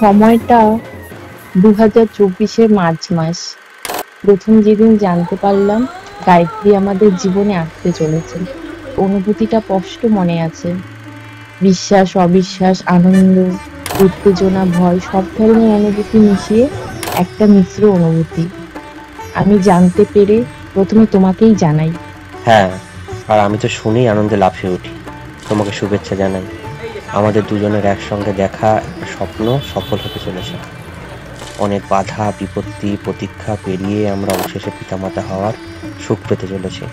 সময়টা 2024-এর মার্চ মাস। প্রথম যেদিন জানতে পারলাম গায়ত্রী আমাদের জীবনে আসতে চলেছে, অনুভূতিটা স্পষ্ট মনে আছে। বিশ্বাস, অবিশ্বাস, আনন্দ, উত্তেজনা, ভয় সব ধরনের অনুভূতি মিশিয়ে একটা মিশ্র অনুভূতি। আমি জানতে পেরে প্রথমে তোমাকেই জানাই। হ্যাঁ, আর আমি তো শুনেই আনন্দে লাফিয়ে উঠি। তোমাকে শুভেচ্ছা জানাই। আমাদের দুজনের একসঙ্গে দেখা একটা স্বপ্ন সফল হতে চলেছে। অনেক বাধা, বিপত্তি, প্রতীক্ষা পেরিয়ে আমরা অবশেষে পিতামাতা হওয়ার সুখ পেতে চলেছি।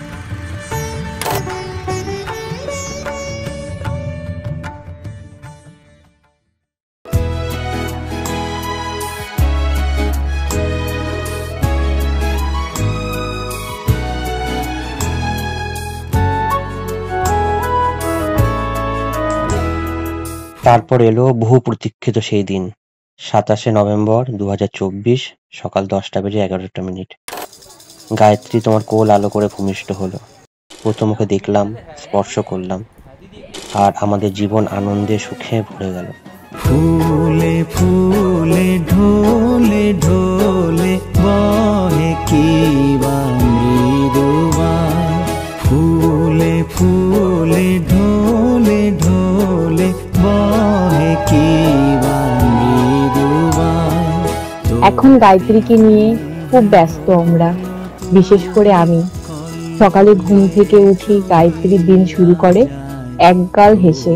তারপর এলো বহু প্রতীক্ষিত সেই দিন, 27শে নভেম্বর 2024, সকাল 10:11 গায়ত্রী তোমার কোল আলো করে ভূমিষ্ঠ হলো। প্রথম ওকে দেখলাম, স্পর্শ করলাম, আর আমাদের জীবন আনন্দে সুখে ভরে গেল। ফুলে ফুলে ঢোলে ঢোলে বহে কি মৃদুবান, ফুলে ফুলে ঢোলে ঢোলে বহে কি মৃদুবান। এখন গায়ত্রীকে নিয়ে খুব ব্যস্ত আমরা, বিশেষ করে আমি। সকালে ঘুম থেকে উঠি, গায়ত্রীর দিন শুরু করে একগাল হেসে।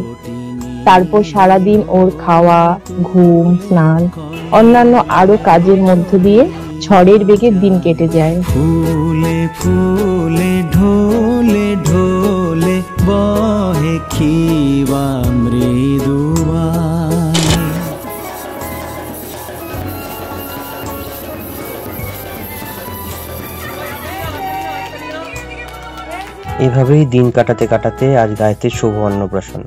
তারপর সারাদিন ওর খাওয়া, ঘুম, স্নান, অন্যান্য আরো কাজের মধ্য দিয়ে ঝড়ের বেগে দিন কেটে যায়। ফুলে ফুলে ঢোলে ঢোলে বহে খিবা মৃদুবান। এভাবেই দিন কাটাতে কাটাতে আজ গায়ত্রীর শুভ অন্নপ্রাশন।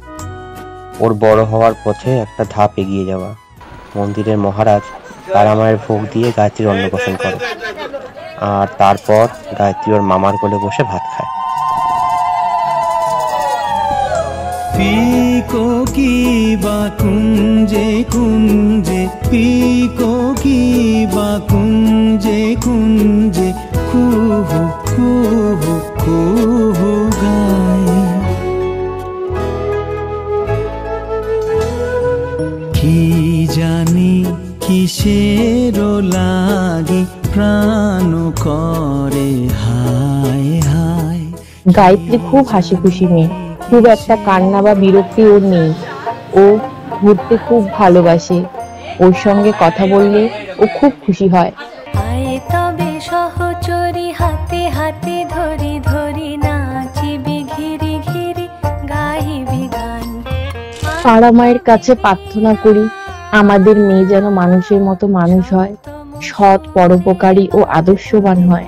ওর বড় হওয়ার পথে একটা ধাপ এগিয়ে যাওয়া। মন্দিরের মহারাজ তারামায়ের ভোগ দিয়ে গায়ত্রীর অন্নপ্রাশন করে, আর তারপর গায়ত্রী ওর মামার কোলে বসে ভাত খায়। পিকো কি বা কুঞ্জে কুঞ্জে, পিকো কি বা কুঞ্জে কুঞ্জে, কুহু কুহু কুহু গায়। কি জানি কিসের লাগি প্রাণ করে হায় হায়। গায়ত্রী খুব হাসি খুশি মেয়ে, খুব একটা কান্না বা বিরক্তি ওর নেই। ও ঘুরতে খুব ভালোবাসে, ওর সঙ্গে কথা বললে ও খুব খুশি হয়। তবে সহচরি হাতে হাতে ধরি ধরি নাচিবি ঘিরি ঘিরি গাহিবি গান। তারা মায়ের কাছে প্রার্থনা করি আমাদের মেয়ে যেন মানুষের মতো মানুষ হয়, সৎ, পরোপকারী ও আদর্শবান হয়।